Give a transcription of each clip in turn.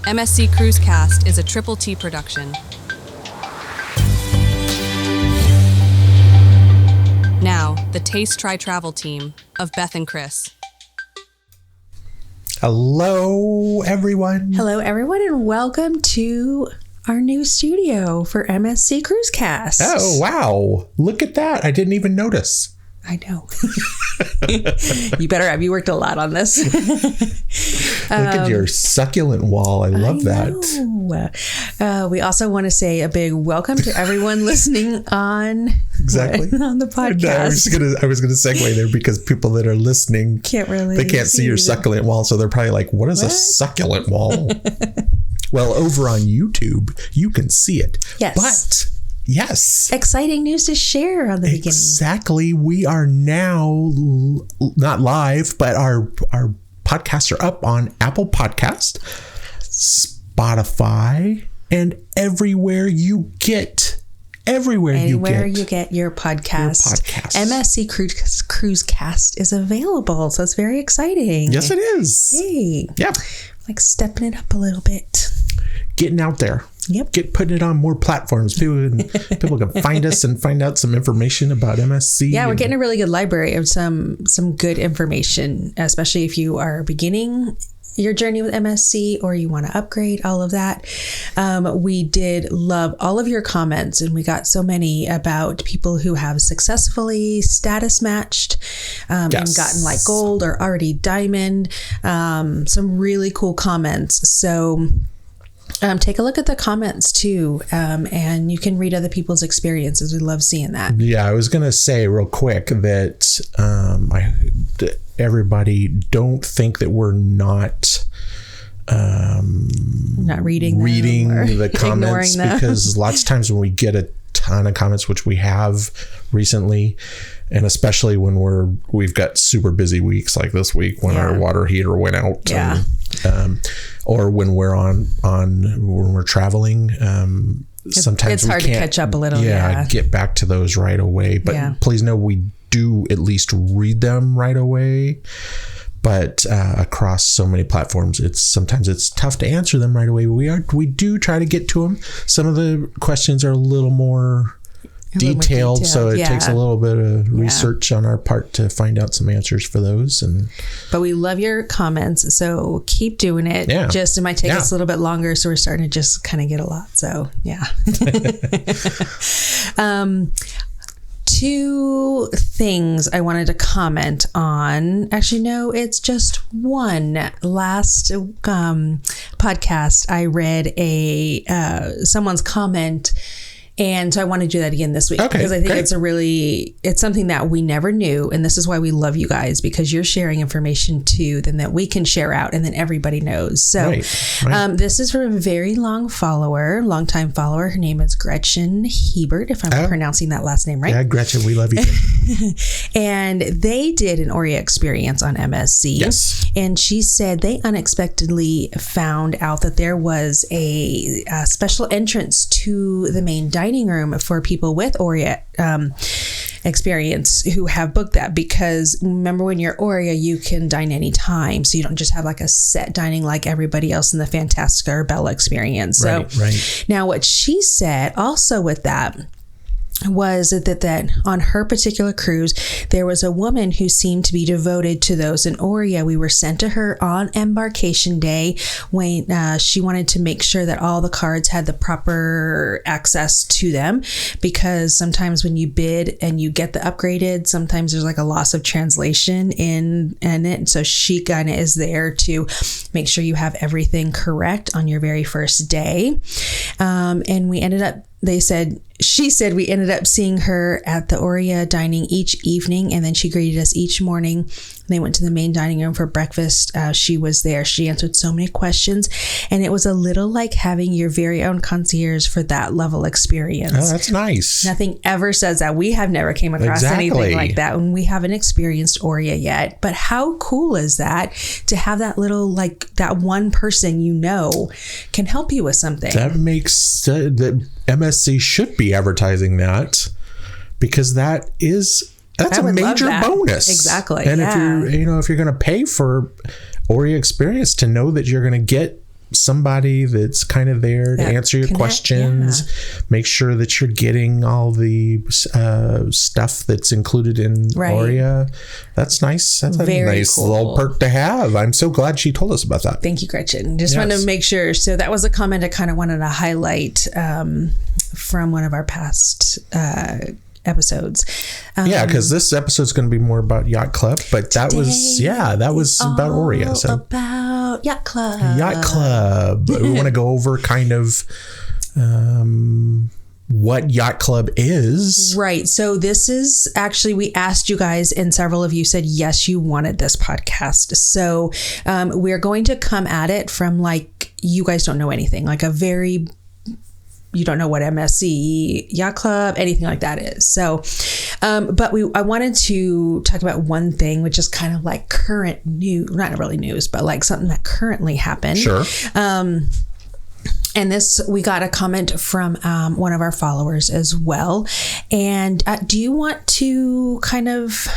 MSC Cruise Cast is a Triple T production. Now, the Taste Try Travel team of Beth and Chris. Hello, everyone. Hello, everyone, and welcome to our new studio for MSC Cruise Cast. Oh, wow. Look at that. I didn't even notice. I know. You better have. You worked a lot on this. Look at your succulent wall. I love that. We also want to say a big welcome to everyone listening on on the podcast. No, I was gonna segue there because people that are listening can't see your succulent wall, so they're probably like, "What is a succulent wall?" Well, over on YouTube, you can see it. Yes. But yes. Exciting news to share on the beginning. Exactly. We are now not live, but our podcasts are up on Apple Podcast, Spotify, and everywhere you get your podcast. MSC Cruise Cast is available, so it's very exciting. Yes, it is. Yay. Yeah. Like stepping it up a little bit. Getting out there. Yep. Putting it on more platforms. People can find us and find out some information about MSC. Yeah, we're getting a really good library of some good information, especially if you are beginning your journey with MSC or you want to upgrade, all of that. We did love all of your comments, and we got so many about people who have successfully status matched and gotten like gold or already diamond. Some really cool comments. So take a look at the comments too, and you can read other people's experiences. We love seeing that. Yeah, I was going to say real quick that everybody don't think that we're not reading the comments, because lots of times when we get a ton of comments, which we have recently, and especially when we've got super busy weeks like this week when our water heater went out, or when we're when we're traveling, sometimes it's hard to catch up a little. Get back to those right away. But please know we do at least read them right away. But across so many platforms, sometimes it's tough to answer them right away. We do try to get to them. Some of the questions are a little more detailed, so it takes a little bit of research on our part to find out some answers for those. But we love your comments, so keep doing it. It might take us a little bit longer, so we're starting to just kind of get a lot. So two things I wanted to comment on. Actually, no, it's just one. Last podcast, I read someone's comment, and so I want to do that again this week because I think it's something that we never knew. And this is why we love you guys, because you're sharing information too, then that we can share out and then everybody knows. So this is from a very long time follower. Her name is Gretchen Hebert, if I'm pronouncing that last name right. Yeah, Gretchen, we love you. And they did an Orient experience on MSC. Yes. And she said they unexpectedly found out that there was a special entrance to the main dining room for people with Orient experience who have booked that, because remember, when you're Oria, you can dine anytime, so you don't just have like a set dining like everybody else in the Fantastica or Bella experience. So now what she said also with that was that on her particular cruise, there was a woman who seemed to be devoted to those in Oria. We were sent to her on embarkation day when she wanted to make sure that all the cards had the proper access to them, because sometimes when you bid and you get the upgraded, sometimes there's like a loss of translation in it. So she kind of is there to make sure you have everything correct on your very first day. And we ended up, she said we ended up seeing her at the Oria dining each evening, and then she greeted us each morning. They went to the main dining room for breakfast. She was there. She answered so many questions, and it was a little like having your very own concierge for that level experience. Oh, that's nice. Nothing ever says that. We have never came across anything like that, and we haven't experienced Oria yet. But how cool is that to have that little, like, that one person can help you with something? That makes the MSC should be advertising that, because that's a major bonus. Exactly. And if you're going to pay for Oria experience, to know that you're going to get somebody that's kind of there to answer your questions, make sure that you're getting all the stuff that's included in Aurea. That's nice. That's a nice little perk to have. I'm so glad she told us about that. Thank you, Gretchen. Just wanted to make sure. So that was a comment I kind of wanted to highlight from one of our past episodes. Because this episode is going to be more about Yacht Club, but that was about Aurea. So about Yacht Club. Yacht Club. We want to go over kind of what Yacht Club is. Right. So this is actually, we asked you guys and several of you said, yes, you wanted this podcast. So we're going to come at it from like, you guys don't know anything, like you don't know what MSC, Yacht Club, anything like that is. So, but I wanted to talk about one thing, which is kind of like current news, not really news, but like something that currently happened. Sure. And this, we got a comment from one of our followers as well. And do you want to kind of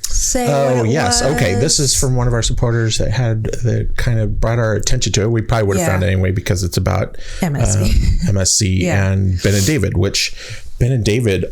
say what it was? Okay. This is from one of our supporters that kind of brought our attention to it. We probably would have found it anyway because it's about MSC and Ben and David, which Ben and David,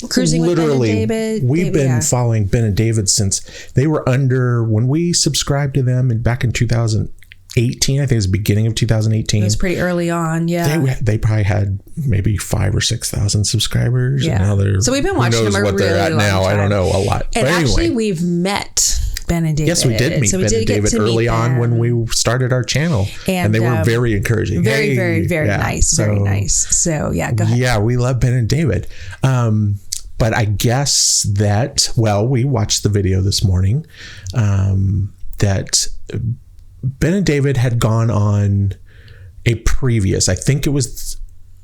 cruising literally, with Ben and David. We've been following Ben and David since they were under, when we subscribed to them back in 2018, I think it was the beginning of 2018. It was pretty early on, They probably had maybe 5,000 or 6,000 subscribers. Yeah. And now they're, so we've been watching them what they're at now. I don't know a lot. And but actually, anyway, we've met Ben and David. Yes, we did meet Ben and David early on when we started our channel. And they were very encouraging. Very, very, very nice. Very nice. So, go ahead. Yeah, we love Ben and David. But I guess that, we watched the video this morning that Ben and David had gone on a previous, I think it was,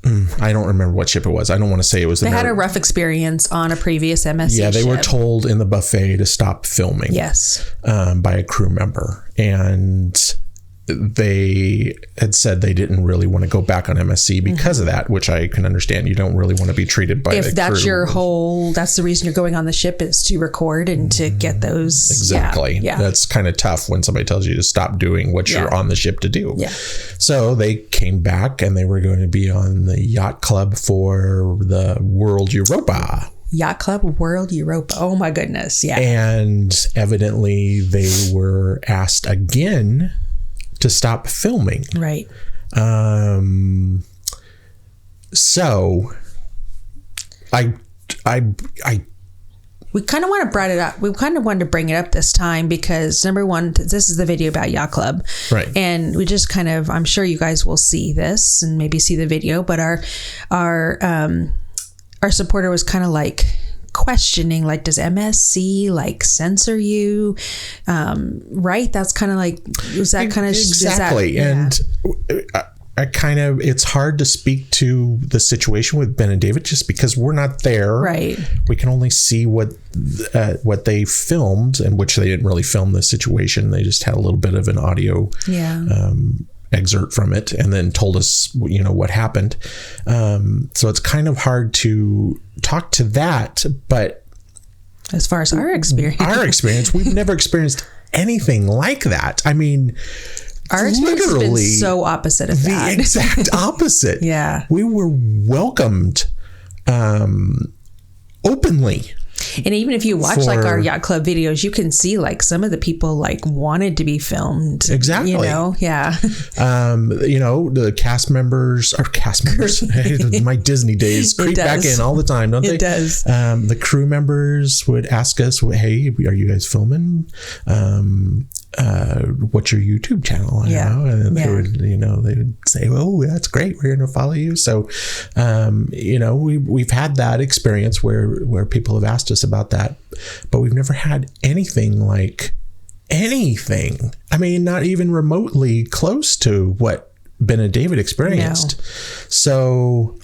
I don't remember what ship it was. I don't want to say it was. They had a rough experience on a previous MSC Yeah, they ship. were told in the buffet to stop filming. Yes. By a crew member. And they had said they didn't really want to go back on MSC because of that, which I can understand. You don't really want to be treated by if the that's crew. That's the reason you're going on the ship, is to record and to get those. Exactly. Yeah. That's kind of tough when somebody tells you to stop doing what you're on the ship to do. Yeah. So they came back and they were going to be on the Yacht Club for the World Europa. Yacht Club World Europa. Oh my goodness. Yeah. And evidently they were asked again to stop filming. Right. So I we kind of want to bring it up. We kind of wanted to bring it up this time because, number one, this is the video about Yacht Club. Right. And we just kind of, I'm sure you guys will see this and maybe see the video, but our supporter was kind of like questioning, like, does MSC like censor you? Right. That's kind of like, is that kind of exactly. And I kind of, it's hard to speak to the situation with Ben and David just because we're not there. Right. We can only see what they filmed, and which they didn't really film the situation. They just had a little bit of an audio excerpt from it and then told us, what happened. So it's kind of hard to talk to that, but as far as our experience, we've never experienced anything like that. I mean, our experience has been so opposite of that. The exact opposite. Yeah. We were welcomed openly. And even if you watch like our Yacht Club videos, you can see like some of the people like wanted to be filmed. Exactly. Yeah. The cast members, my Disney days creep back in all the time, don't they? It does. The crew members would ask us, hey, are you guys filming? What's your YouTube channel? And they would, they would say, oh, that's great, we're going to follow you. So, we've had that experience where people have asked us about that, but we've never had anything like anything. I mean, not even remotely close to what Ben and David experienced. No. So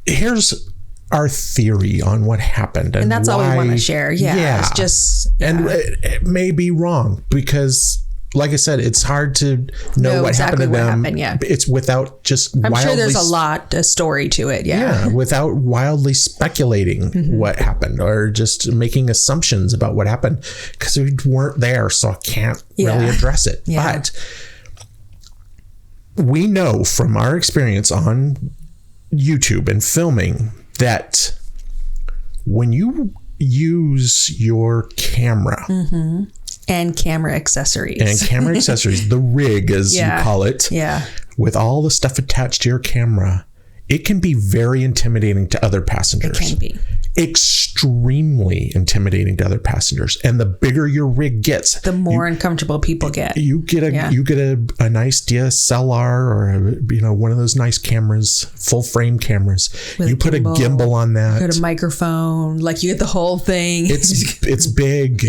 here's our theory on what happened, and that's all we want to share. It's just, and it may be wrong because like I said, it's hard to know what exactly happened to them. Happened, yeah. It's without just I'm sure there's a story to it. Yeah. Without wildly speculating what happened or just making assumptions about what happened, because we weren't there, so I can't really address it. Yeah. But we know from our experience on YouTube and filming that when you use your camera and camera accessories, the rig, as you call it, with all the stuff attached to your camera, it can be very intimidating to other passengers. It can be. Extremely intimidating to other passengers. And the bigger your rig gets, the more uncomfortable people get. You get a nice DSLR or one of those nice cameras, full frame cameras. You put a gimbal on that. Put a microphone, like you get the whole thing. It's big.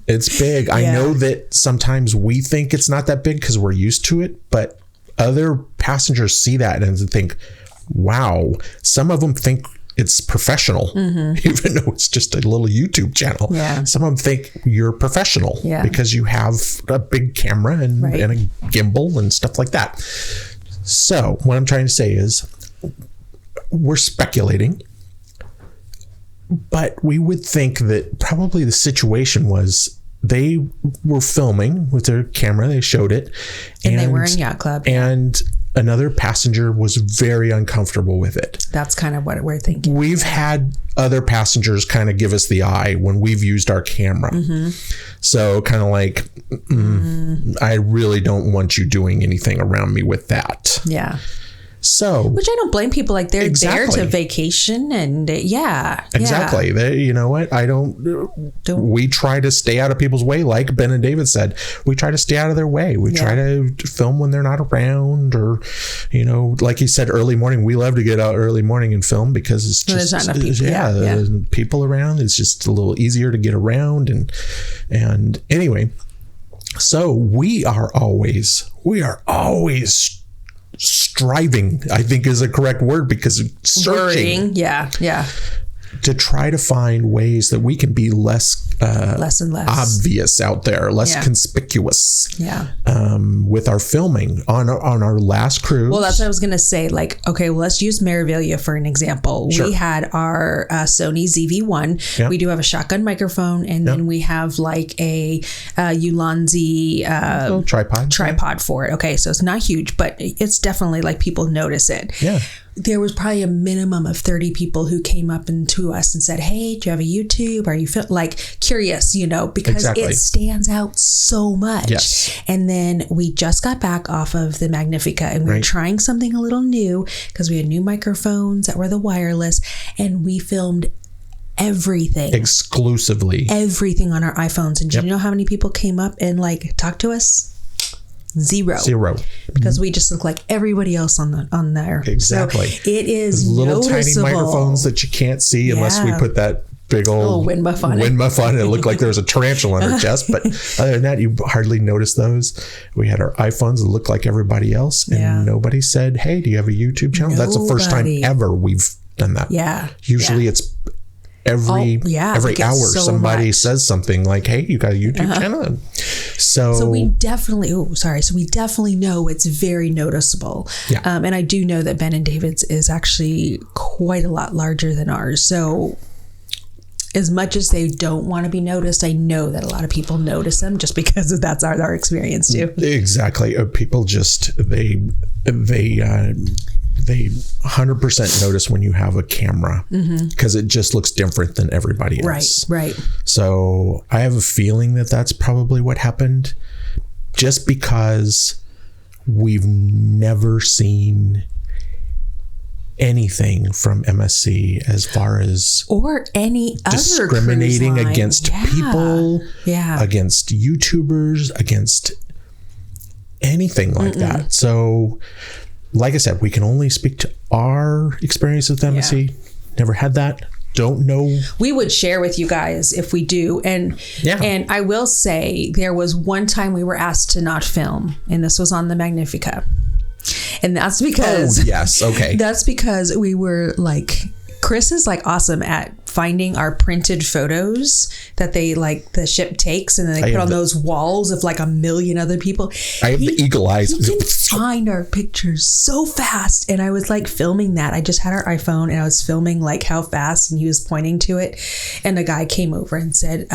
It's big. I know that sometimes we think it's not that big because we're used to it, but other passengers see that and think, wow. Some of them think it's professional, even though it's just a little YouTube channel. Yeah. Some of them think you're professional because you have a big camera and a gimbal and stuff like that. So what I'm trying to say is we're speculating, but we would think that probably the situation was they were filming with their camera. They showed it. And they were in Yacht Club. And another passenger was very uncomfortable with it. That's kind of what we're thinking. We've had other passengers kind of give us the eye when we've used our camera. So kind of like, I really don't want you doing anything around me with that. Yeah. So, which I don't blame people. Like they're there to vacation and exactly. You know what? I don't. We try to stay out of people's way. Like Ben and David said, we try to stay out of their way. We try to film when they're not around, or like you said, early morning. We love to get out early morning and film because it's just there's not enough people. People around. It's just a little easier to get around and anyway. So we are always striving, I think is a correct word, because searching to try to find ways that we can be less and less obvious out there, less conspicuous with our filming on our last cruise. Well, that's what I was gonna say. Like, okay, well, let's use Maravilia for an example. Sure. We had our Sony ZV-1. We do have a shotgun microphone, and then we have like a Ulanzi tripod for it. Okay, so it's not huge, but it's definitely like people notice it. There was probably a minimum of 30 people who came up to us and said, hey, do you have a YouTube? Are you curious, because it stands out so much. Yes. And then we just got back off of the Magnifica, and we were trying something a little new because we had new microphones that were the wireless, and we filmed everything. Exclusively. Everything on our iPhones. And do you know how many people came up and talked to us? Zero. Because we just look like everybody else on there. Exactly. So it is little noticeable. Tiny microphones that you can't see unless we put that big old wind muff on it. It looked like there was a tarantula on her chest, but other than that, you hardly noticed those. We had our iPhones that looked like everybody else, and nobody said, hey, do you have a YouTube channel? That's the first time ever we've done that. Usually it's every hour somebody says something like, hey, you got a YouTube channel? So we definitely know it's very noticeable. And I do know that Ben and David's is actually quite a lot larger than ours. So as much as they don't want to be noticed, I know that a lot of people notice them just because that's our experience too. Exactly. People just, they 100% notice when you have a camera because it just looks different than everybody else. Right. So I have a feeling that that's probably what happened, just because we've never seen anything from MSC as far as or any other discriminating against people, against YouTubers, against anything like that. So like I said, we can only speak to our experience with MSC. Never had that. Don't know. We would share with you guys if we do. And I will say there was one time we were asked to not film, and this was on the Magnifica. And that's because that's because we were like, Chris is like awesome at finding our printed photos that they like the ship takes, and then they put on those walls of like a million other people. I have the eagle eyes. He can find our pictures so fast. And I was like filming that. I just had our iPhone and I was filming like how fast, and he was pointing to it. And a guy came over and said,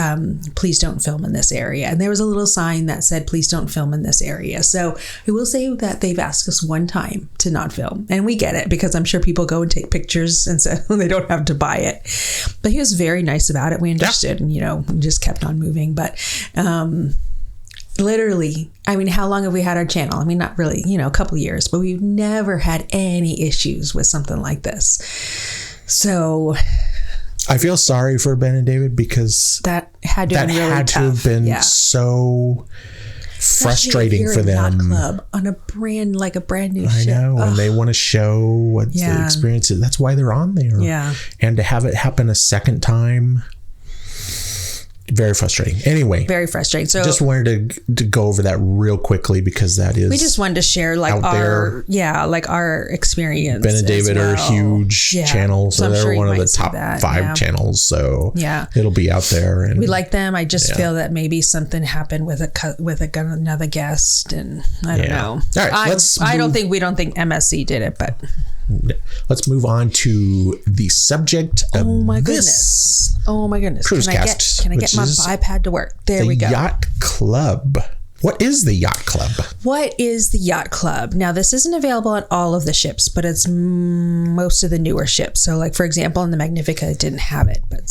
please don't film in this area. And there was a little sign that said, please don't film in this area. So I will say that they've asked us one time to not film. And we get it, because I'm sure people go and take pictures and so they don't have to buy it. But he was very nice about it. We understood, and, we just kept on moving. But literally, I mean, how long have we had our channel? I mean, not really, a couple years, but we've never had any issues with something like this. So I feel sorry for Ben and David, because that had to have been so frustrating for them. Yacht Club on a brand new ship. I know, and they want to show what the experience is. That's why they're on there. Yeah, and to have it happen a second time, very frustrating. Anyway, very frustrating. So just wanted to go over that real quickly, because that is, we just wanted to share like our experience. Ben and David are huge channels, so they're one of the top 5 channels. So it'll be out there, and we like them. I just feel that maybe something happened with another guest, and I don't know. All right, we don't think MSC did it, but let's move on to the subject of goodness. Oh my goodness. Cruisecast. Can I get my iPad to work? There we go. The Yacht Club. What is the Yacht Club? What is the Yacht Club? Now, this isn't available on all of the ships, but it's most of the newer ships. So, like, for example, in the Magnifica, it didn't have it, but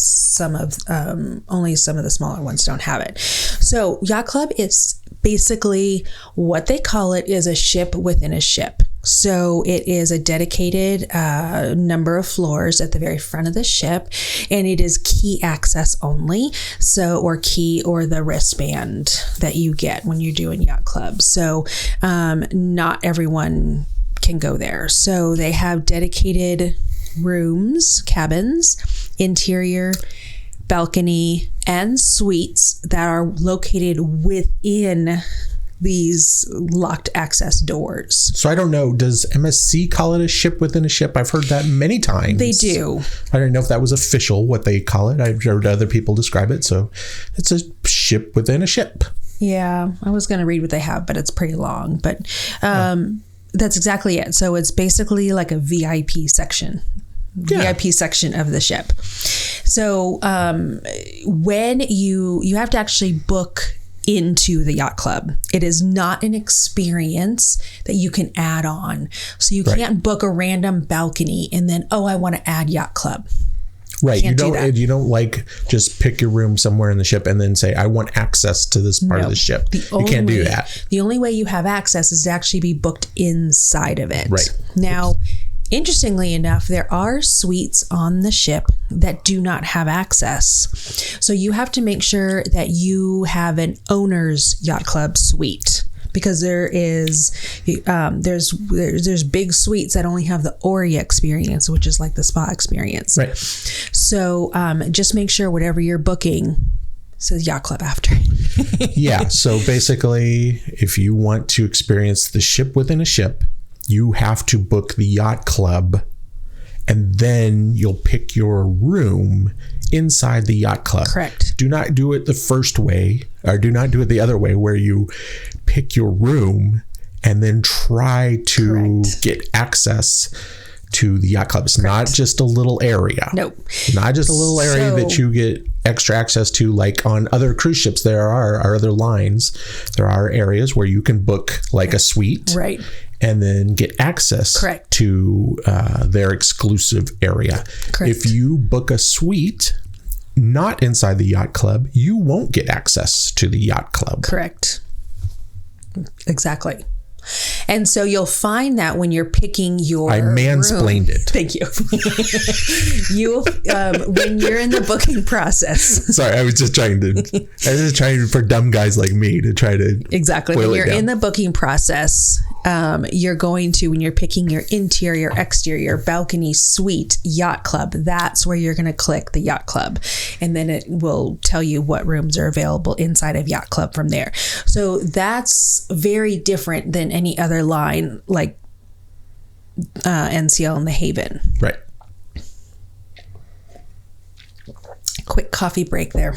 only some of the smaller ones don't have it. So, Yacht Club is basically what they call it is a ship within a ship. So it is a dedicated number of floors at the very front of the ship, and it is key access only. Or the wristband that you get when you're doing Yacht Club. So not everyone can go there. So they have dedicated rooms, cabins, interior, balcony, and suites that are located within these locked access doors. So I don't know, does MSC call it a ship within a ship? I've heard that many times. They do. I don't know if that was official, what they call it. I've heard other people describe it. So it's a ship within a ship. Yeah, I was going to read what they have, but it's pretty long. But that's exactly it. So it's basically like a VIP section. VIP section of the ship. So when you have to actually book into the Yacht Club. It is not an experience that you can add on. So you can't book a random balcony and then, I want to add Yacht Club. Right. You don't like just pick your room somewhere in the ship and then say, I want access to this part of the ship. You can't do that. The only way you have access is to actually be booked inside of it. Right. Now, interestingly enough, there are suites on the ship that do not have access. So you have to make sure that you have an owner's Yacht Club suite, because there's big suites that only have the Aria experience, which is like the spa experience. Right. So just make sure whatever you're booking says Yacht Club after. Yeah. So basically, if you want to experience the ship within a ship, you have to book the Yacht Club, and then you'll pick your room inside the Yacht Club. Correct. Do not do it the first way, or do not do it the other way, where you pick your room and then try to get access to the Yacht Club. It's not just a little area. Nope. Not just a little area that you get extra access to, like on other cruise ships. There are other lines. There are areas where you can book like a suite. Right. And then get access to their exclusive area. Correct. If you book a suite not inside the Yacht Club, you won't get access to the Yacht Club. Correct. Exactly. And so you'll find that when you're picking your I mansplained room, it. Thank you. When you're in the booking process. Sorry, I was just trying for dumb guys like me to try to exactly. When you're in the booking process, you're going to, when you're picking your interior, exterior, balcony, suite, Yacht Club, that's where you're going to click the Yacht Club. And then it will tell you what rooms are available inside of Yacht Club from there. So that's very different than any other line like NCL and the Haven. Right. quick coffee break there.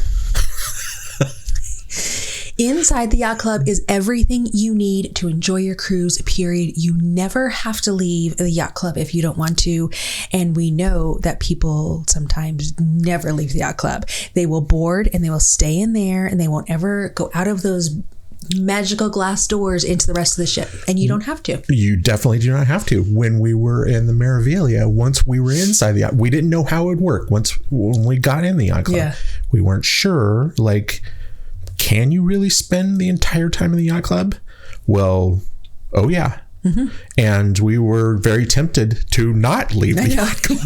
Inside the Yacht Club is everything you need to enjoy your cruise, period. You never have to leave the Yacht Club if you don't want to. And we know that people sometimes never leave the Yacht Club. They will board and they will stay in there and they won't ever go out of those magical glass doors into the rest of the ship. And you don't have to. You definitely do not have to. When we were in the Meraviglia, once we were inside the yacht, we didn't know how it would work. When we got in the Yacht Club, we weren't sure, like, can you really spend the entire time in the Yacht Club? Well, oh yeah. Mm-hmm. And we were very tempted to not leave the Yacht Club.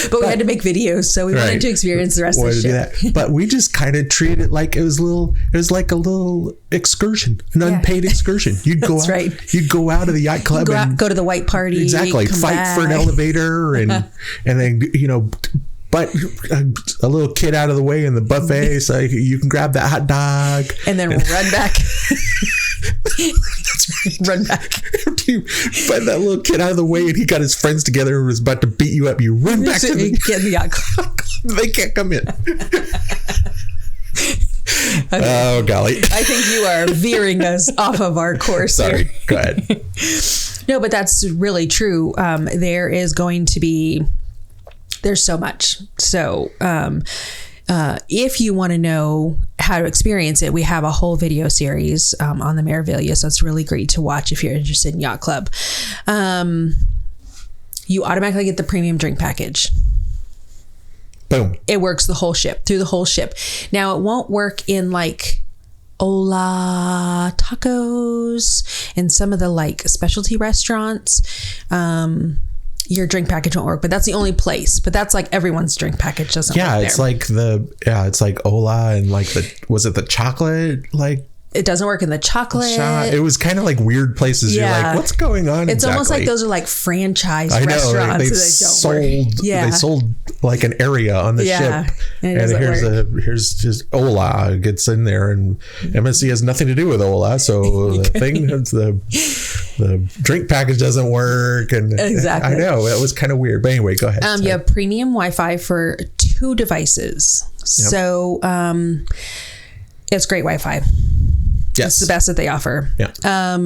but we had to make videos, so we wanted to experience the rest of the ship. But we just kind of treated it like it was like a little excursion, an unpaid excursion. You'd go out, you'd go out of the Yacht Club and go to the white party. Exactly. Fight back. For an elevator and then, but a little kid out of the way in the buffet, so you can grab that hot dog and then run back. That's right. Run back. After you find that little kid out of the way and he got his friends together and was about to beat you up, you run back to the Yacht Club. They can't come in. Okay. Oh golly! I think you are veering us off of our course. Sorry. Go ahead. No, but that's really true. There is going to be. There's so much. So if you want to know how to experience it, we have a whole video series on the Meraviglia. So it's really great to watch if you're interested in Yacht Club. You automatically get the premium drink package. Boom. It works through the whole ship. Now, it won't work in like Hola Tacos and some of the like specialty restaurants. Your drink package won't work, but that's the only place. But that's like everyone's drink package doesn't work there. It's like Hola and like was it the chocolate? Like it doesn't work in the chocolate. It was kind of like weird places. Yeah. You're like, what's going on? It's almost like those are like franchise restaurants. They sold like an area on the ship. And here's just Hola gets in there, and MSC has nothing to do with Hola. So the drink package doesn't work. And exactly. I know it was kind of weird. But anyway, go ahead. You have premium Wi-Fi for 2 devices. Yep. So it's great Wi-Fi. Yes. It's the best that they offer. Yeah.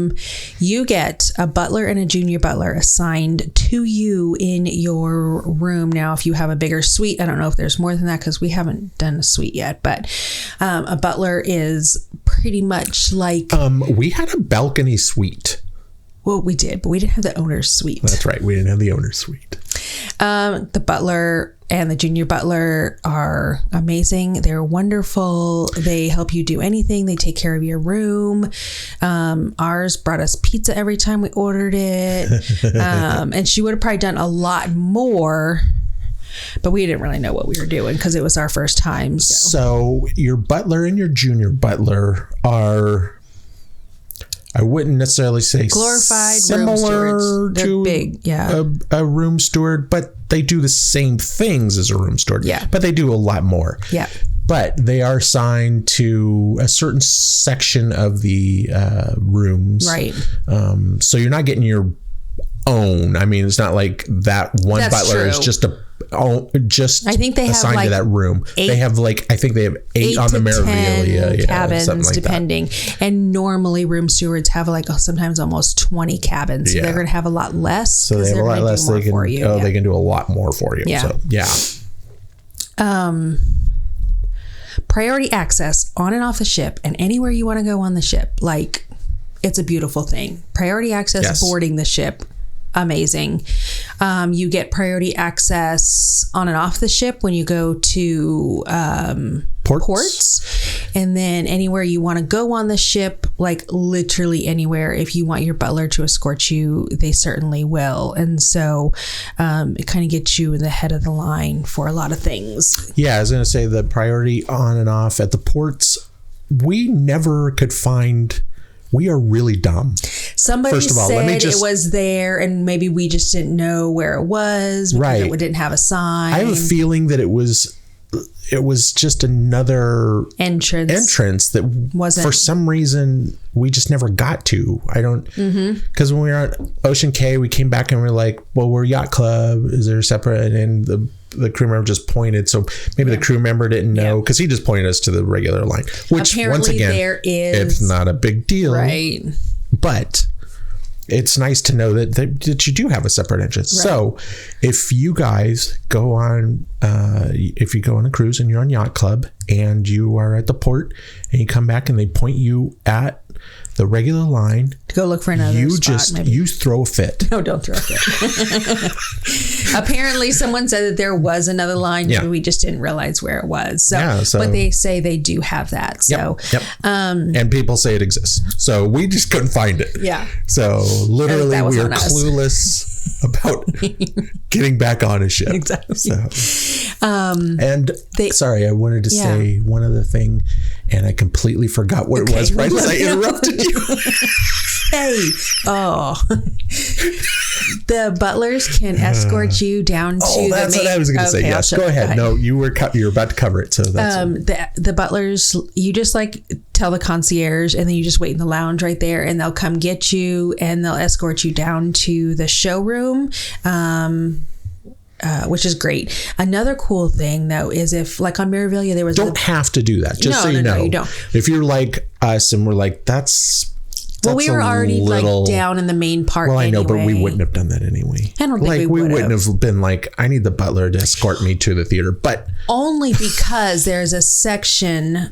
You get a butler and a junior butler assigned to you in your room. Now, if you have a bigger suite, I don't know if there's more than that because we haven't done a suite yet, but a butler is pretty much like... we had a balcony suite. Well, we did, but we didn't have the owner's suite. That's right. We didn't have the owner's suite. The butler and the junior butler are amazing. They're wonderful. They help you do anything. They take care of your room. Ours brought us pizza every time we ordered it. And she would have probably done a lot more, but we didn't really know what we were doing because it was our first time. So your butler and your junior butler are... I wouldn't necessarily say glorified similar room stewards. They're to big, a room steward, but they do the same things as a room steward. Yeah. But they do a lot more. Yeah. But they are assigned to a certain section of the rooms. Right. So you're not getting your own. I mean, it's not like that one butler is just I think they assigned have like to that room. They have like, I think they have 8 on the Meraviglia cabins, like depending. That. And normally room stewards have like sometimes almost 20 cabins. So they're going to have a lot less. So they have a lot less. They can do a lot more for you. Yeah. So, yeah. Priority access on and off the ship and anywhere you want to go on the ship. Like, it's a beautiful thing. Priority access boarding the ship. Amazing. You get priority access on and off the ship when you go to ports. And then anywhere you want to go on the ship, like literally anywhere, if you want your butler to escort you, they certainly will. And so it kind of gets you in the head of the line for a lot of things. Yeah, I was going to say the priority on and off at the ports, we never could find... We are really dumb. Somebody said it was there and maybe we just didn't know where it was because it didn't have a sign. I have a feeling that it was just another entrance that wasn't, for some reason, we just never got to. I don't, because when we were at Ocean Cay, we came back and we were like, well, we're Yacht Club. Is there a separate? And the the crew member just pointed. So maybe the crew member didn't know because he just pointed us to the regular line, which apparently once again, it's not a big deal. Right. But it's nice to know that you do have a separate entrance. Right. So if you guys go on, if you go on a cruise and you're on Yacht Club and you are at the port and you come back and they point you at the regular line to go look for another spot, you throw a fit. No, don't throw a fit. Apparently someone said that there was another line, but we just didn't realize where it was. So but they say they do have that. So and people say it exists. So we just couldn't find it. Yeah. So literally we are clueless about getting back on a ship. Exactly. So, sorry, I wanted to say one other thing, and I completely forgot what it was right as I interrupted you. Hey, the butlers can escort you down to that's the main. What I was going to say. Yes, go ahead. No, you're about to cover it. So that's the butlers. You just tell the concierge, and then you just wait in the lounge right there, and they'll come get you, and they'll escort you down to the showroom. Which is great. Another cool thing though is if on Meraviglia there was have to do that. Just so you know, you don't. If you're like us and we're like that's we were already down in the main part. Well, I know, anyway. but we wouldn't have done that anyway. I don't think we wouldn't have been I need the butler to escort me to the theater, but only because there's a section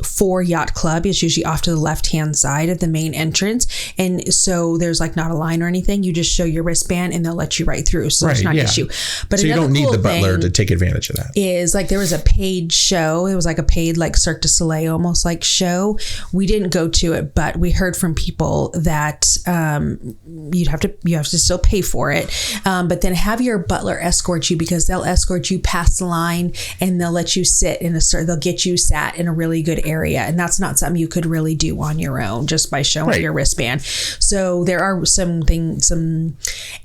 for Yacht Club. It's usually off to the left-hand side of the main entrance, and so there's not a line or anything. You just show your wristband, and they'll let you right through. So there's not an issue. But so you don't need the butler to take advantage of that. Is there was a paid show. It was a paid Cirque du Soleil almost show. We didn't go to it, but we heard from people that you have to still pay for it, but then have your butler escort you, because they'll escort you past the line and they'll let you sit they'll get you sat in a really good area, and that's not something you could really do on your own just by showing your wristband. So there are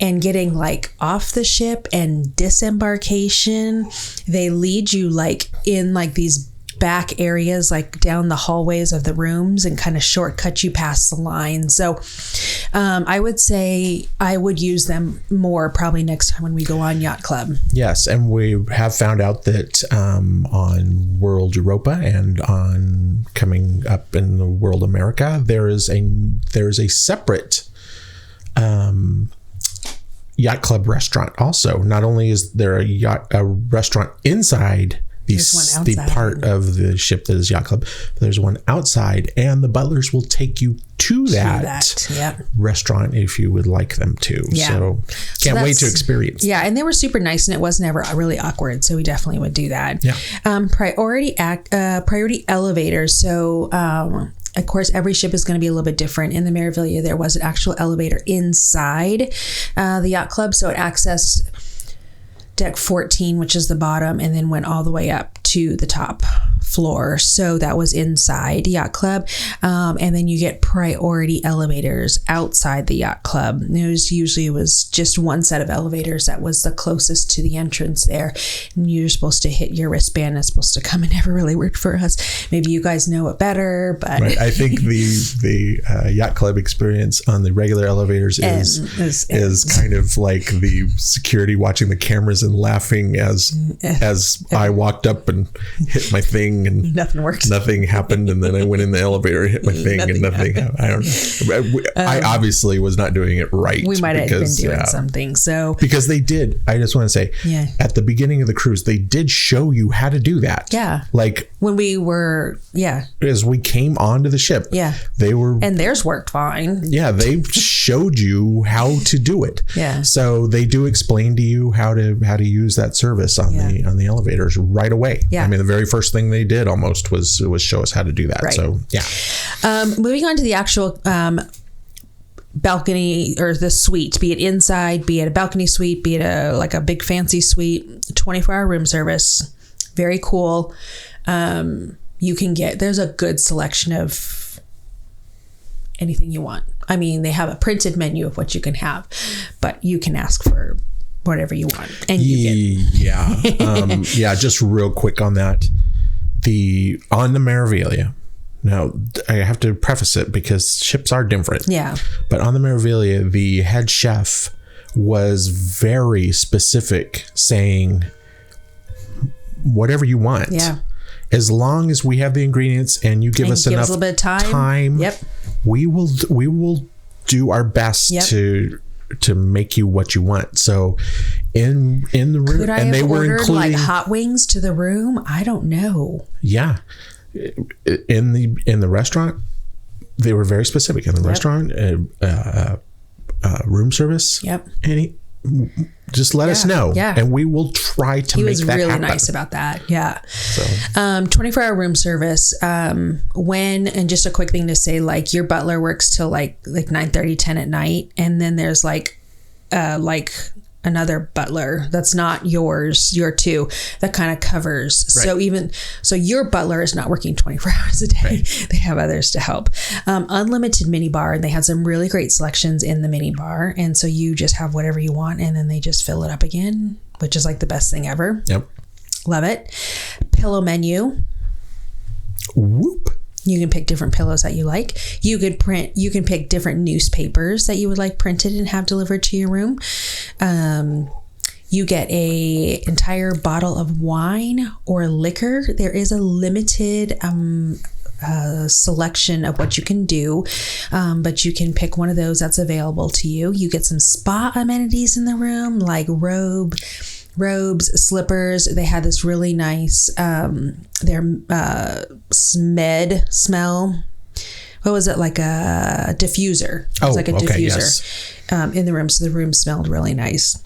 and getting off the ship and disembarkation, they lead you in these back areas, down the hallways of the rooms, and kind of shortcut you past the line. So I would say I would use them more probably next time when we go on Yacht Club. Yes, and we have found out that on World Europa and on coming up in the World America, there is a separate Yacht Club restaurant also. Not only is there a restaurant inside the part of the ship that is Yacht Club, there's one outside, and the butlers will take you to that restaurant if you would like them to. So can't wait to experience. Yeah, and they were super nice, and it was never really awkward. So we definitely would do that. Priority elevators. So of course, every ship is going to be a little bit different. In the Meraviglia, there was an actual elevator inside the Yacht Club, so it accessed deck 14, which is the bottom, and then went all the way up to the top floor. So that was inside Yacht Club. And then you get priority elevators outside the Yacht Club. It was just one set of elevators that was the closest to the entrance there. And you're supposed to hit your wristband. It's supposed to come. It never really worked for us. Maybe you guys know it better, but I think the Yacht Club experience on the regular elevators is kind of like the security watching the cameras and laughing as I walked up and hit my thing and nothing worked. Nothing happened, and then I went in the elevator and hit my thing and nothing happened. I don't know. I obviously was not doing it right. We might have been doing something. So because they did, I just want to say, at the beginning of the cruise, they did show you how to do that. Yeah. When we were, as we came onto the ship, they were, and theirs worked fine. Yeah, they showed you how to do it. Yeah. So they do explain to you how to use that service on the elevators right away. Yeah. I mean, the very first thing they did almost was show us how to do that. Right. So moving on to the actual balcony or the suite, be it inside, be it a balcony suite, be it a big fancy suite, 24-hour room service. Very cool. There's a good selection of anything you want. I mean, they have a printed menu of what you can have, but you can ask for whatever you want, and you get. Just real quick on that. On the Meraviglia. Now, I have to preface it because ships are different. Yeah. But on the Meraviglia, the head chef was very specific, saying whatever you want. Yeah. As long as we have the ingredients and you give us enough a little bit of time. Yep. we will do our best to make you what you want. So in the room, could I have ordered like hot wings to the room? I don't know. Yeah. In the restaurant, they were very specific. In the restaurant, room service. Yep. Just let us know, and we will try to make that happen. He was really nice about that. Yeah. So, 24-hour room service. And just a quick thing to say, like your butler works till like 9:30, 10 at night, and then there's like another butler that's not your two that kind of covers. Right. So your butler is not working 24 hours a day. Right. They have others to help. Unlimited mini bar, and they had some really great selections in the mini bar. And so you just have whatever you want, and then they just fill it up again, which is like the best thing ever. Yep. Love it. Pillow menu. Whoop. You can pick different pillows that you like. You can pick different newspapers that you would like printed and have delivered to your room. You get a entire bottle of wine or liquor. There is a limited selection of what you can do, but you can pick one of those that's available to you. You get some spa amenities in the room, like robes, slippers. They had this really nice their smed smell. What was it, like a diffuser? It was like a diffuser in the room, so the room smelled really nice.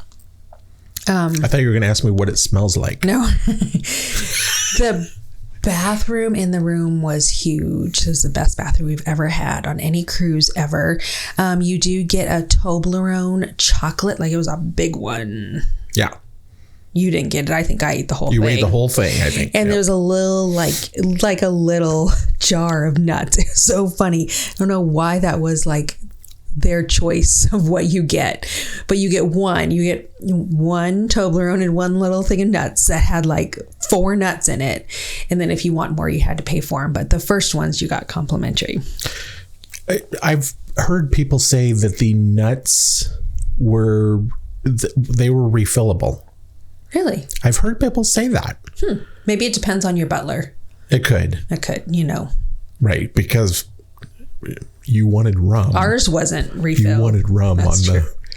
I thought you were going to ask me what it smells like. No. The bathroom in the room was huge. It was the best bathroom we've ever had on any cruise ever. You do get a Toblerone chocolate, like it was a big one. Yeah. You didn't get it. I think I ate the whole thing. You ate the whole thing, I think. And there's a little, like a little jar of nuts. It was so funny. I don't know why that was like their choice of what you get. But you get one Toblerone and one little thing of nuts that had like 4 nuts in it. And then if you want more, you had to pay for them. But the first ones you got complimentary. I've heard people say that the nuts were refillable. Really? I've heard people say that. Maybe it depends on your butler. It could, Right, because you wanted rum. Ours wasn't refilled. You wanted rum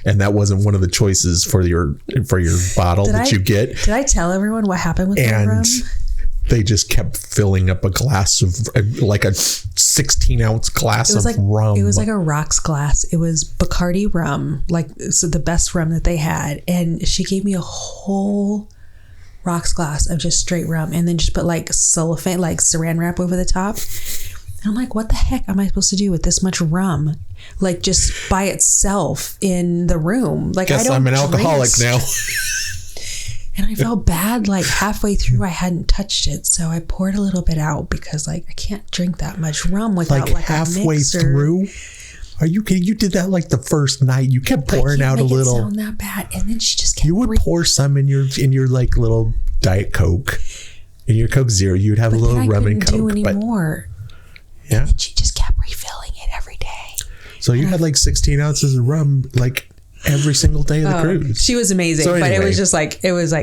and that wasn't one of the choices for your bottle you get. Did I tell everyone what happened with the rum? They just kept filling up a glass of like a 16-ounce glass of rum. It was like a rocks glass. It was Bacardi rum, so the best rum that they had. And she gave me a whole rocks glass of just straight rum, and then just put like cellophane, like saran wrap over the top. And I'm like, what the heck am I supposed to do with this much rum? Like just by itself in the room. Like, guess I'm an alcoholic now. And I felt bad, like halfway through I hadn't touched it. So I poured a little bit out because like I can't drink that much rum without like halfway a mixer. Through? Are you kidding? You did that like the first night. You kept pouring out a little. It sound that bad. And then she just kept You would pour some in your like little Diet Coke. In your Coke Zero, you'd have a little rum and Coke. I couldn't do anymore. Yeah. And she just kept refilling it every day. So you had like 16 ounces of rum like every single day of the cruise. She was amazing. So anyway, but it was just like, it was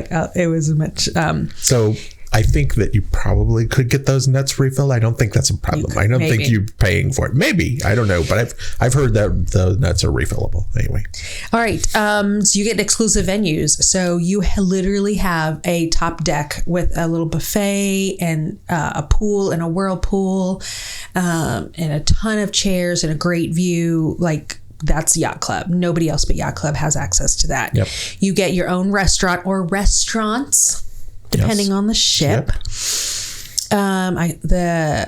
much. So I think that you probably could get those nuts refilled. I don't think that's a problem. I don't think you're paying for it. Maybe. I don't know. But I've heard that the nuts are refillable anyway. All right. So you get exclusive venues. So you literally have a top deck with a little buffet and a pool and a whirlpool and a ton of chairs and a great view. Like, that's Yacht Club. Nobody else but Yacht Club has access to that. Yep. You get your own restaurant or restaurants, depending on the ship. Yep.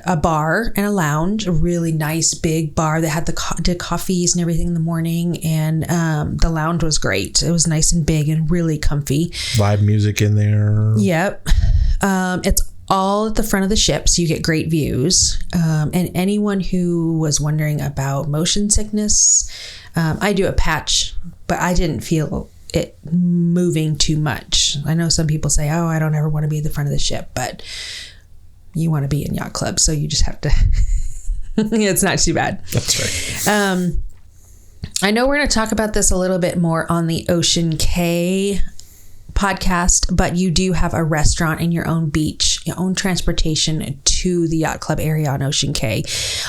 A bar and a lounge, a really nice big bar that had did coffees and everything in the morning. And the lounge was great. It was nice and big and really comfy. Live music in there. Yep. It's all at the front of the ship, so you get great views. And anyone who was wondering about motion sickness, I do a patch, but I didn't feel it moving too much. I know some people say, I don't ever want to be at the front of the ship, but you want to be in Yacht Club, so you just have to. It's not too bad. That's right. I know we're going to talk about this a little bit more on the Ocean Cay podcast, but you do have a restaurant and your own beach, your own transportation to the Yacht Club area on Ocean Cay.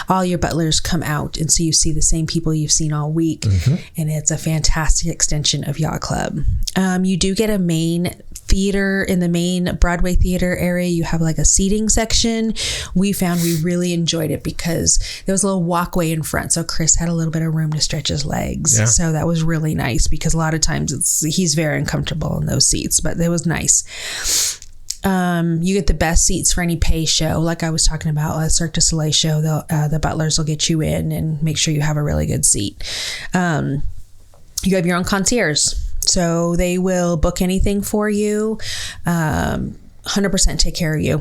All your butlers come out, and so you see the same people you've seen all week, and it's a fantastic extension of Yacht Club. You do get a main theater. In the main Broadway theater area, you have like a seating section. We found we really enjoyed it because there was a little walkway in front, so Chris had a little bit of room to stretch his legs. So that was really nice, because a lot of times he's very uncomfortable in those seats, but it was nice. You get the best seats for any pay show, like I was talking about, a Cirque du Soleil show. The butlers will get you in and make sure you have a really good seat. You have your own concierge, so they will book anything for you, 100% take care of you.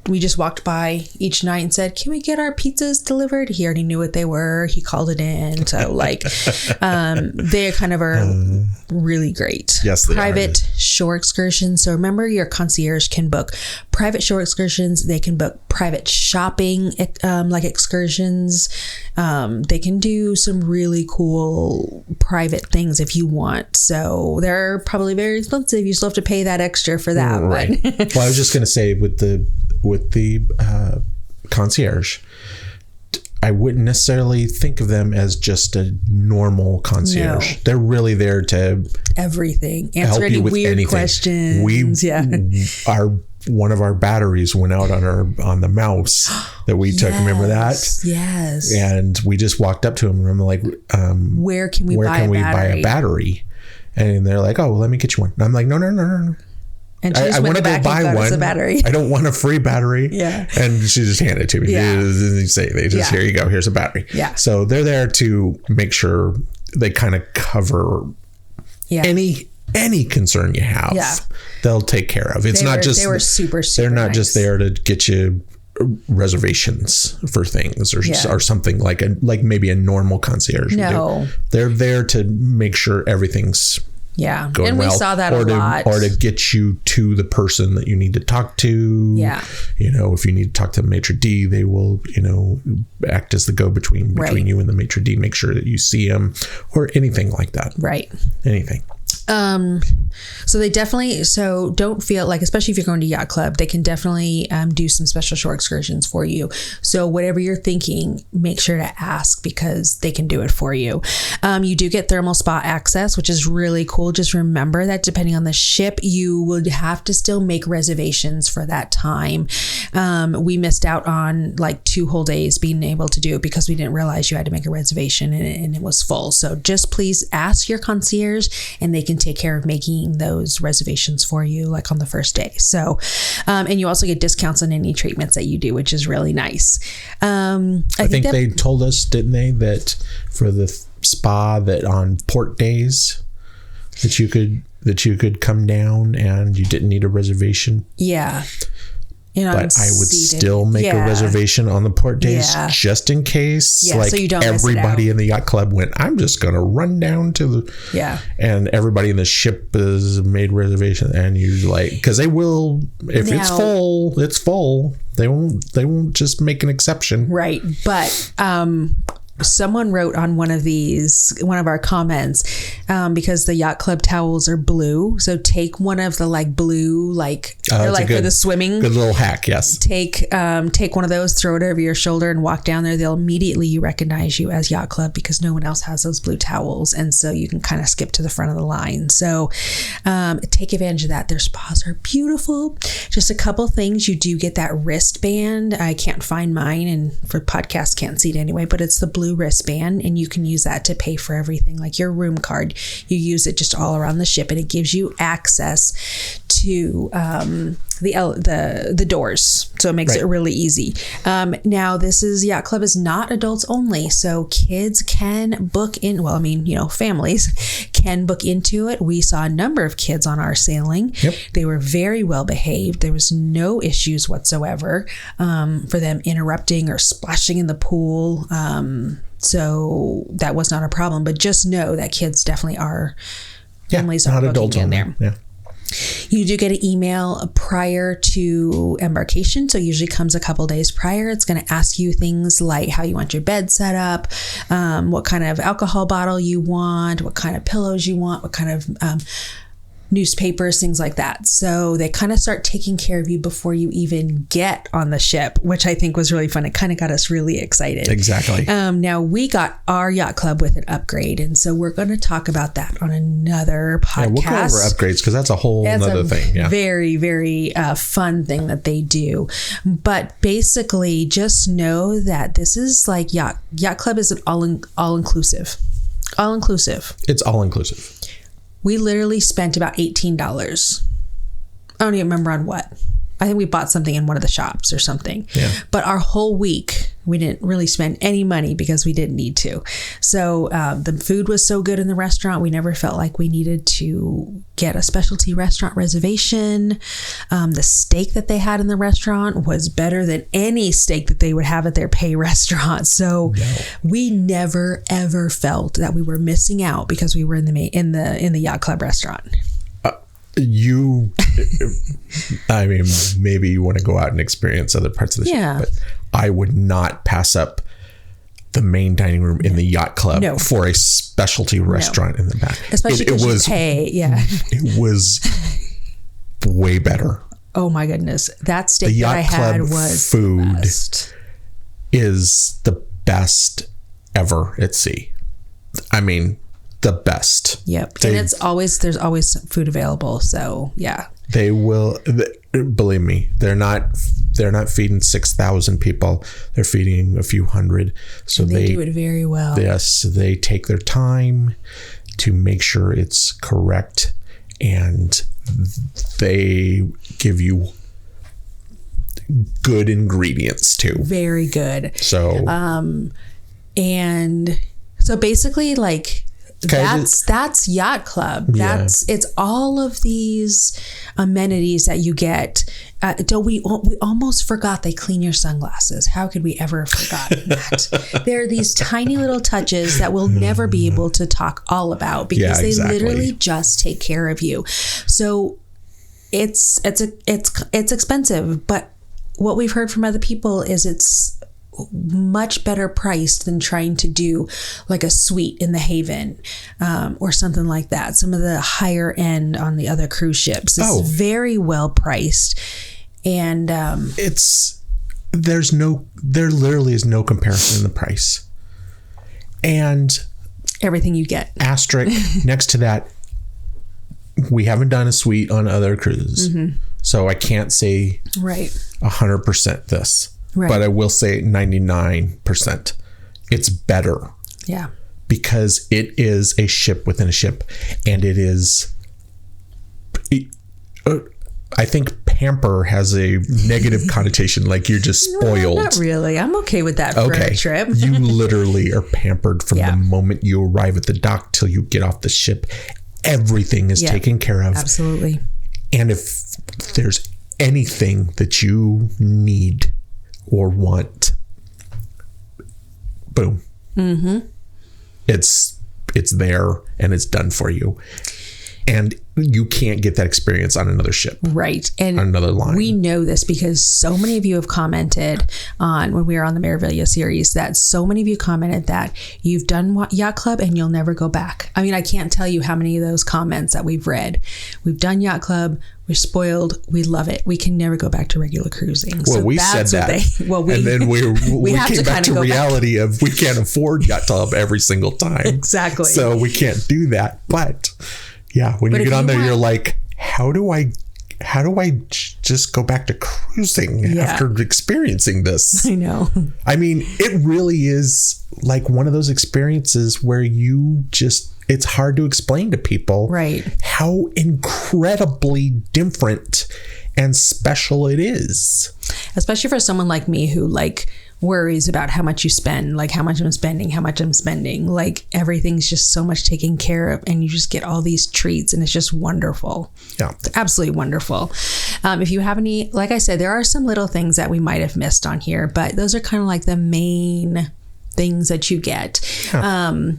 We just walked by each night and said, can we get our pizzas delivered? He already knew what they were. He called it in. So they kind of are really great. Yes, they Private shore excursions. So remember, your concierge can book private shore excursions. They can book private shopping, like excursions. They can do some really cool private things if you want. So they're probably very expensive. You still have to pay that extra for that. Right. Well, I was just going to say with the concierge, I wouldn't necessarily think of them as just a normal concierge. No. They're really there to everything. Answer any weird questions. One of our batteries went out on the mouse that we took. Remember that? Yes. And we just walked up to them and I'm like, where can we buy a battery? And they're like, oh, well, let me get you one. And I'm like, no. And she just went back and got us a battery. I don't want a free battery. Yeah. And she just handed it to me. Yeah. Here you go. Here's a battery. Yeah. So they're there to make sure they kind of cover any concern you have. Yeah. They'll take care of. They were super They're not nice. just there to get you reservations for things or something like maybe a normal concierge would do. They're there to make sure everything's going and we well, saw that a lot. Or to get you to the person that you need to talk to. Yeah. If you need to talk to the maitre d', they will, act as the go-between between you and the maitre d', make sure that you see them or anything like that. Right. Anything. So they definitely, don't feel like, especially if you're going to Yacht Club, they can definitely do some special shore excursions for you. So whatever you're thinking, make sure to ask, because they can do it for you. You do get thermal spa access, which is really cool. Just remember that depending on the ship, you would have to still make reservations for that time. We missed out on like 2 whole days being able to do it because we didn't realize you had to make a reservation and it was full. So just please ask your concierge and they can take care of making those reservations for you, like on the first day. So, and you also get discounts on any treatments that you do, which is really nice. I think they told us, didn't they, that for the spa, that on port days that you could come down and you didn't need a reservation. Yeah. But I would still make a reservation on the port days just in case. Yeah, so you don't everybody in the Yacht Club went, I'm just going to run down to the... And everybody in the ship has made reservation, and you're like, because they will, if it's full, it's full. They won't just make an exception. Right. But someone wrote on one of our comments, because the Yacht Club towels are blue. So take one of the blue, they're for the swimming. Good little hack. Yes. Take one of those, throw it over your shoulder and walk down there. They'll immediately recognize you as Yacht Club because no one else has those blue towels. And so you can kind of skip to the front of the line. So take advantage of that. Their spas are beautiful. Just a couple things. You do get that wristband. I can't find mine, and for podcasts can't see it anyway, but it's the blue wristband, and you can use that to pay for everything, like your room card. You use it just all around the ship, and it gives you access to the doors, so it makes it really easy. Now, Yacht Club is not adults only, so kids can book in. Well, families can book into it. We saw a number of kids on our sailing. Yep. They were very well behaved. There was no issues whatsoever for them interrupting or splashing in the pool. So that was not a problem. But just know that kids definitely are. Families are not booking adults in only. there. Yeah. You do get an email prior to embarkation. So it usually comes a couple days prior. It's going to ask you things like how you want your bed set up, what kind of alcohol bottle you want, what kind of pillows you want, what kind of newspapers, things like that. So they kind of start taking care of you before you even get on the ship, which I think was really fun. It kind of got us really excited. Exactly. Now we got our yacht club with an upgrade. And so we're going to talk about that on another podcast. Yeah, we'll go over upgrades because that's a whole other thing. Yeah. Very, very fun thing that they do. But basically just know that this is like Yacht Club is an all-inclusive. All-inclusive. It's all-inclusive. We literally spent about $18. I don't even remember on what. I think we bought something in one of the shops or something. Yeah. But our whole week, we didn't really spend any money because we didn't need to. So the food was so good in the restaurant. We never felt like we needed to get a specialty restaurant reservation. The steak that they had in the restaurant was better than any steak that they would have at their pay restaurant. So we never, ever felt that we were missing out because we were in the Yacht Club restaurant. I mean, maybe you want to go out and experience other parts of the ship, but I would not pass up the main dining room in the Yacht Club for a specialty restaurant in the back. Especially because you pay. Yeah. It was way better. Oh my goodness. That steak that I had was food the best. Is the best ever at sea. I mean, the best. Yep. And there's always food available. So yeah. They will, believe me, they're not feeding 6,000 people. They're feeding a few hundred. So they do it very well. Yes. They take their time to make sure it's correct, and they give you good ingredients too. Very good. So, and so basically like, that's Yacht Club. It's all of these amenities that you get. We almost forgot they clean your sunglasses. How could we ever have forgotten that? There are these tiny little touches that we'll never be able to talk all about because they literally just take care of you. So it's expensive, but what we've heard from other people is it's much better priced than trying to do like a suite in the Haven or something like that. Some of the higher end on the other cruise ships. It's very well priced, and there literally is no comparison in the price, and everything you get. Asterisk next to that, we haven't done a suite on other cruises, so I can't say 100% this. Right. But I will say 99%. It's better. Yeah. Because it is a ship within a ship. And it is... I think pamper has a negative connotation, like you're just spoiled. No, not really. I'm okay with that for a trip. You literally are pampered from the moment you arrive at the dock till you get off the ship. Everything is taken care of. Absolutely. And if there's anything that you need or want, boom. It's there and it's done for you. And you can't get that experience on another ship. Right. And on another line. We know this because so many of you have commented on, when we were on the Meraviglia series, that so many of you commented that you've done Yacht Club and you'll never go back. I mean, I can't tell you how many of those comments that we've read. We've done Yacht Club. We're spoiled. We love it. We can never go back to regular cruising. Well, so we said that. And then we came back to reality of we can't afford Yacht Club every single time. Exactly. So we can't do that. But yeah, when you get on there, you're like, how do I just go back to cruising after experiencing this? I know. I mean, it really is like one of those experiences where it's hard to explain to people how incredibly different and special it is. Especially for someone like me who worries about how much you spend, like how much I'm spending. Like everything's just so much taken care of and you just get all these treats and it's just wonderful. Yeah. It's absolutely wonderful. If you have any, like I said, there are some little things that we might have missed on here, but those are kind of like the main things that you get. Yeah.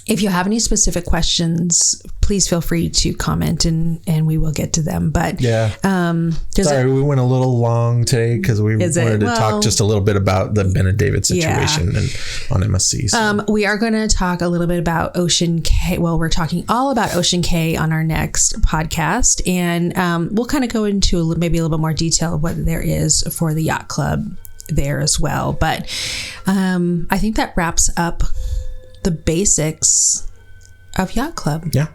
If you have any specific questions, please feel free to comment and we will get to them. But sorry, we went a little long today because we wanted to talk just a little bit about the Ben and David situation and on MSCs. So. We are going to talk a little bit about Ocean Cay. Well, we're talking all about Ocean Cay on our next podcast, and we'll kind of go into maybe a little bit more detail of what there is for the Yacht Club there as well. But I think that wraps up the basics of Yacht Club. Yeah.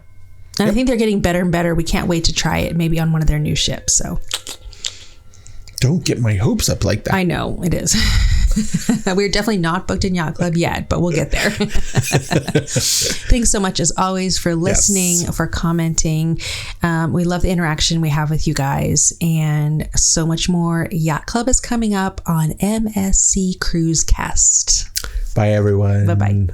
And I think they're getting better and better. We can't wait to try it maybe on one of their new ships. So don't get my hopes up like that. I know it is. We're definitely not booked in Yacht Club yet, but we'll get there. Thanks so much as always for listening, for commenting. We love the interaction we have with you guys, and so much more. Yacht Club is coming up on MSC Cruise Cast. Bye, everyone. Bye-bye.